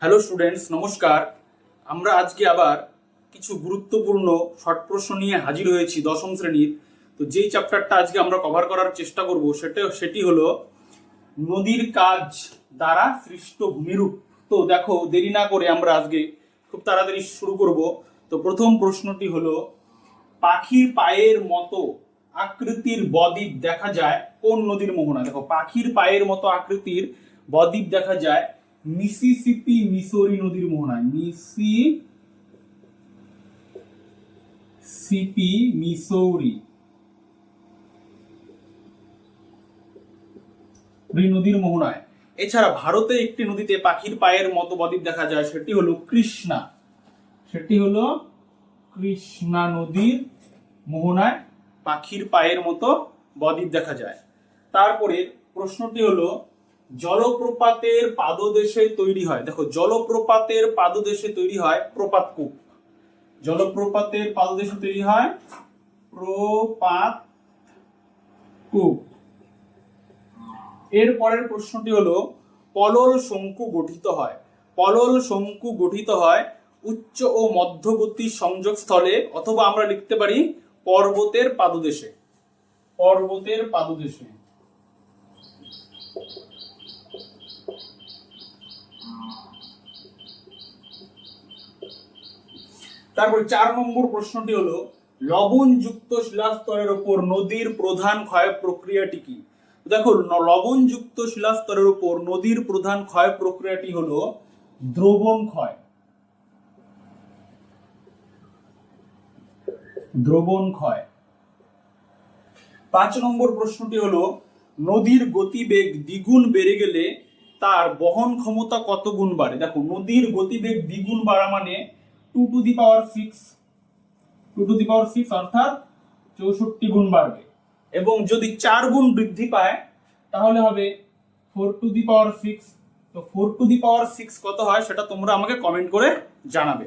Hello students, নমস্কার। আমরা আজকে আবার কিছু গুরুত্বপূর্ণ শর্ট প্রশ্ন নিয়ে হাজির হয়েছি দশম শ্রেণীর। তো যেই চ্যাপ্টারটা আজকে আমরা কভার করার চেষ্টা করব সেটি হলো নদীর কাজ দ্বারা সৃষ্ট ভূমিরূপ। তো দেখো, দেরি না করে আমরা আজকে খুব তাড়াতাড়ি শুরু করব। তো প্রথম প্রশ্নটি হলো, পাখির পায়ের মতো আকৃতির বদ্বীপ দেখা যায় কোন নদীর মোহনায়? দেখো, পাখির পায়ের মতো আকৃতির বদ্বীপ দেখা যায় মিসিসিপি মিসৌরি নদীর মোহনায়। মিসিসিপি মিসৌরি নদীর মোহনায়। এছাড়া ভারতে একটি নদীতে পাখির পায়ের মতো বদ্বীপ দেখা যায়, সেটি হলো কৃষ্ণা। কৃষ্ণা নদীর মোহনায় পাখির পায়ের মতো বদ্বীপ দেখা যায়। তারপরে প্রশ্নটি হলো, জলপ্রপাতের পাদদেশে তৈরি হয়। দেখো, জলপ্রপাতের পাদদেশে তৈরি হয় প্রপাতকূপ। জলপ্রপাতের পাদদেশে তৈরি হয় প্রপাতকূপ। এর পরের প্রশ্নটি হলো, পলল শঙ্কু গঠিত হয়। পলল শঙ্কু গঠিত হয় উচ্চ ও মধ্যবর্তী সংযোগস্থলে, অথবা আমরা লিখতে পারি পর্বতের পাদদেশে। পর্বতের পাদদেশে। তারপর 4 নম্বর প্রশ্নটি হলো, লবণযুক্ত শিলাস্তরের উপর নদীর প্রধান ক্ষয় প্রক্রিয়াটি কি? দেখো, লবণযুক্ত শিলাস্তরের উপর নদীর প্রধান ক্ষয় প্রক্রিয়াটি হলো দ্রবণ ক্ষয়। দ্রবণ ক্ষয়। 5 নম্বর প্রশ্নটি হলো, নদীর গতিবেগ দ্বিগুণ বেড়ে গেলে তার বহন ক্ষমতা কত গুণ বাড়ে? দেখো, নদীর গতিবেগ দ্বিগুণ বাড়া মানে 2 টু দি পাওয়ার 6 অর্থাৎ 64 গুণ বাড়বে। এবং যদি 4 গুণ বৃদ্ধি পায় তাহলে হবে 4 টু দি পাওয়ার 6। তো 4 টু দি পাওয়ার 6 কত হয় সেটা তোমরা আমাকে কমেন্ট করে জানাবে।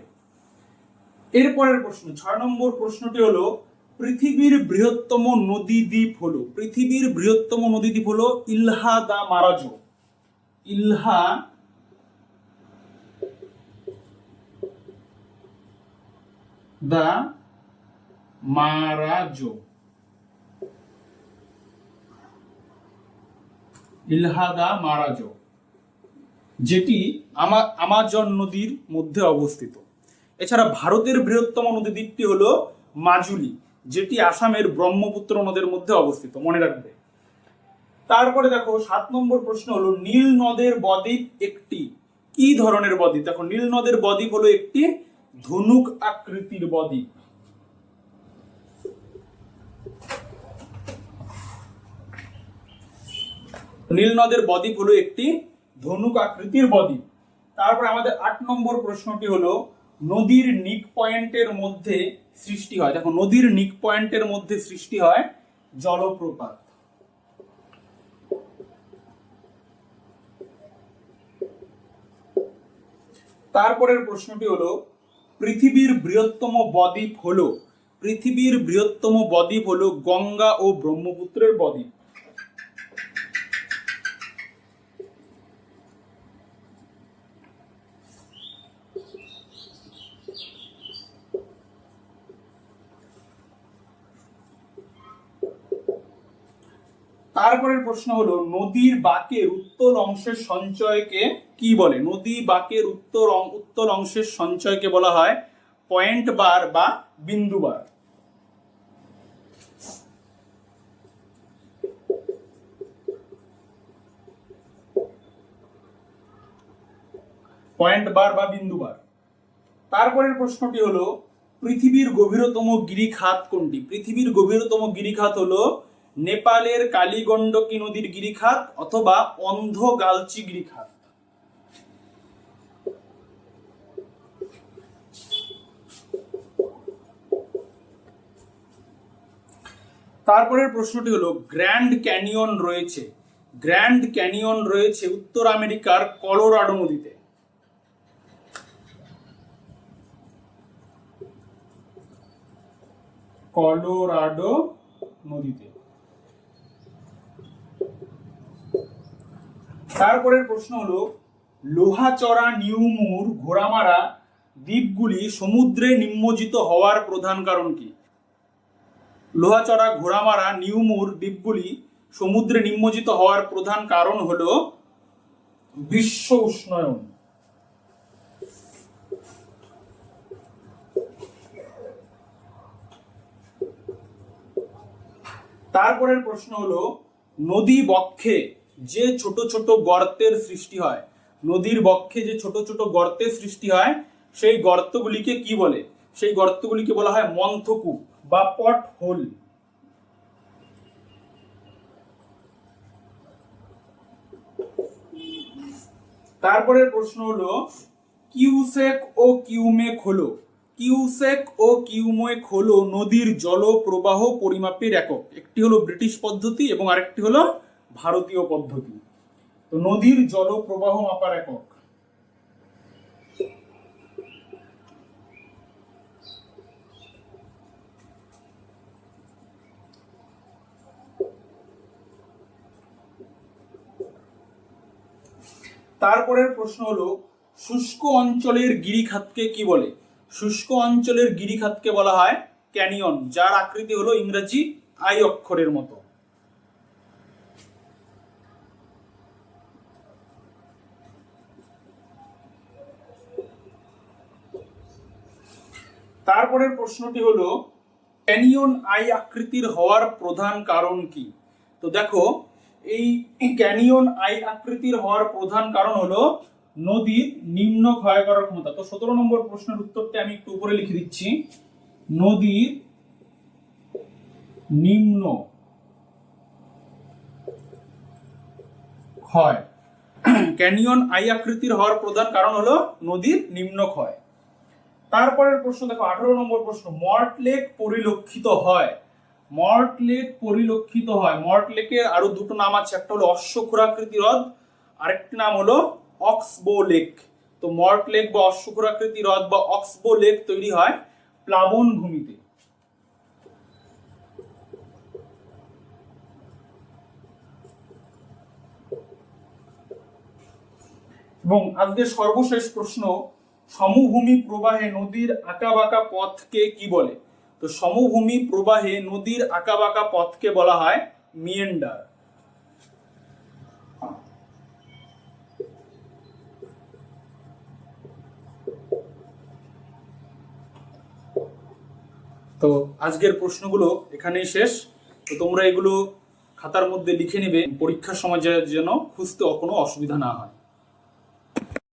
এরপরের প্রশ্ন 6 নম্বর প্রশ্নটি হলো, পৃথিবীর বৃহত্তম নদী দ্বীপ হলো। পৃথিবীর বৃহত্তম নদী দ্বীপ হলো ইলহা দা মারাজো। ইলহা দা মারাজো। ইলহা দা মারাজো, যেটি আমাজন নদীর মধ্যে অবস্থিত। এছাড়া ভারতের বৃহত্তম নদী দ্বীপটি হলো মাজুলি, যেটি আসামের ব্রহ্মপুত্র নদের মধ্যে অবস্থিত, মনে রাখবে। তারপরে দেখো, 7 নম্বর প্রশ্ন হলো, নীল নদের বদ্বীপ একটি কি ধরনের বদ্বীপ? দেখো, নীল নদের বদ্বীপ হলো একটি ধনুক আকৃতির বদ্বীপ। নীল নদের বদ্বীপ হলো একটি ধনুক আকৃতির বদ্বীপ। তারপর আমাদের 8 নম্বর প্রশ্নটি হলো, নদীর নিক পয়েন্টের মধ্যে সৃষ্টি হয়। দেখো, নদীর নিক পয়েন্টের মধ্যে সৃষ্টি হয় জলপ্রপাত। তারপরের প্রশ্নটি হলো, পৃথিবীর বৃহত্তম বদ্বীপ হলো। পৃথিবীর বৃহত্তম বদ্বীপ হলো গঙ্গা ও ব্রহ্মপুত্রের বদ্বীপ। তারপরের প্রশ্ন হলো, নদীর বাঁকের উত্তর অংশের সঞ্চয়কে কি বলে? নদী বাঁকের উত্তর অংশের সঞ্চয়কে বলা হয় পয়েন্ট বার বা বিন্দু বার। পয়েন্ট বার বা বিন্দু বার। তারপরের প্রশ্নটি হলো, পৃথিবীর গভীরতম গিরিখাত কোনটি? পৃথিবীর গভীরতম গিরিখাত হলো নেপালের কালীগণ্ডকী নদীর গিরিখাত অথবা অন্ধ গালচি গিরিখাত। তারপরের প্রশ্নটি হলো, গ্র্যান্ড ক্যানিয়ন রয়েছে উত্তর আমেরিকার কলোরাডো নদীতে। কলোরাডো নদীতে। তারপরের প্রশ্ন হলো, লোহাচড়া, নিউমুর, ঘোড়ামারা দ্বীপগুলি সমুদ্রে নিমজ্জিত হওয়ার প্রধান কারণ কি? লোহাচড়া, ঘোড়ামারা, নিউমুর দ্বীপগুলি সমুদ্রে নিমজ্জিত হওয়ার প্রধান কারণ হলো বিশ্ব উষ্ণায়ন। তারপরের প্রশ্ন হলো নদী বক্ষে যে ছোট ছোট গর্তের সৃষ্টি হয়, নদীর বক্ষে যে ছোট ছোট গর্তের সৃষ্টি হয় সেই গর্তগুলিকে কি বলে? সেই গর্তগুলিকে বলা হয় মন্থকূপ বা পট হোল। তারপরের প্রশ্ন হলো কিউসেক ও কিউমেক হলো, কিউসেক ও কিউমেক হলো নদীর জল প্রবাহ পরিমাপের একক। একটি হলো ব্রিটিশ পদ্ধতি এবং আরেকটি হলো ভারতীয় পদ্ধতি। তো নদীর জল প্রবাহ মাপার একক। তারপরের প্রশ্ন হলো শুষ্ক অঞ্চলের গিরিখাতকে কি বলে? শুষ্ক অঞ্চলের গিরিখাতকে বলা হয় ক্যানিয়ন, যার আকৃতি হলো ইংরেজি আই অক্ষরের মতো। তারপরের প্রশ্নটি হলো ক্যানিয়ন আই আকৃতির হওয়ার প্রধান কারণ কি? তো দেখো, এই ক্যানিয়ন আই আকৃতির হওয়ার প্রধান কারণ হলো নদীর নিম্ন ক্ষয় করার ক্ষমতা। তো 17 নম্বর প্রশ্নের উত্তরটা আমি একটু উপরে লিখে দিচ্ছি। নদীর নিম্ন ক্ষয়, ক্যানিয়ন আই আকৃতির হওয়ার প্রধান কারণ হলো নদীর নিম্ন ক্ষয়। তারপরের প্রশ্ন দেখো, 18 নম্বর প্রশ্ন, মর্ট লেক পরিলক্ষিত হয়। মর্ট লেক পরিলক্ষিত হয়, মর্ট লেকের আরো দুটো নাম আছে, একটা হলো অশ্বক্ষুরাকৃতি হ্রদ, আরেকটি নাম হলো অক্সবো লেক। তো মর্ট লেক বা অশ্বক্ষুরাকৃতি হ্রদ বা অক্সবো লেক তৈরি হয় প্লাবন ভূমিতে। এবং আজকের সর্বশেষ প্রশ্ন, সমভূমি প্রবাহে নদীর আঁকাবাঁকা পথকে কি বলে? তো সমভূমি প্রবাহে নদীর আঁকাবাঁকা পথকে বলা হয় মিয়েন্ডার। তো আজকের প্রশ্নগুলো এখানেই শেষ। তো তোমরা এগুলো খাতার মধ্যে লিখে নেবে, পরীক্ষার সময় যেন খুঁজতে কোনো অসুবিধা না হয়।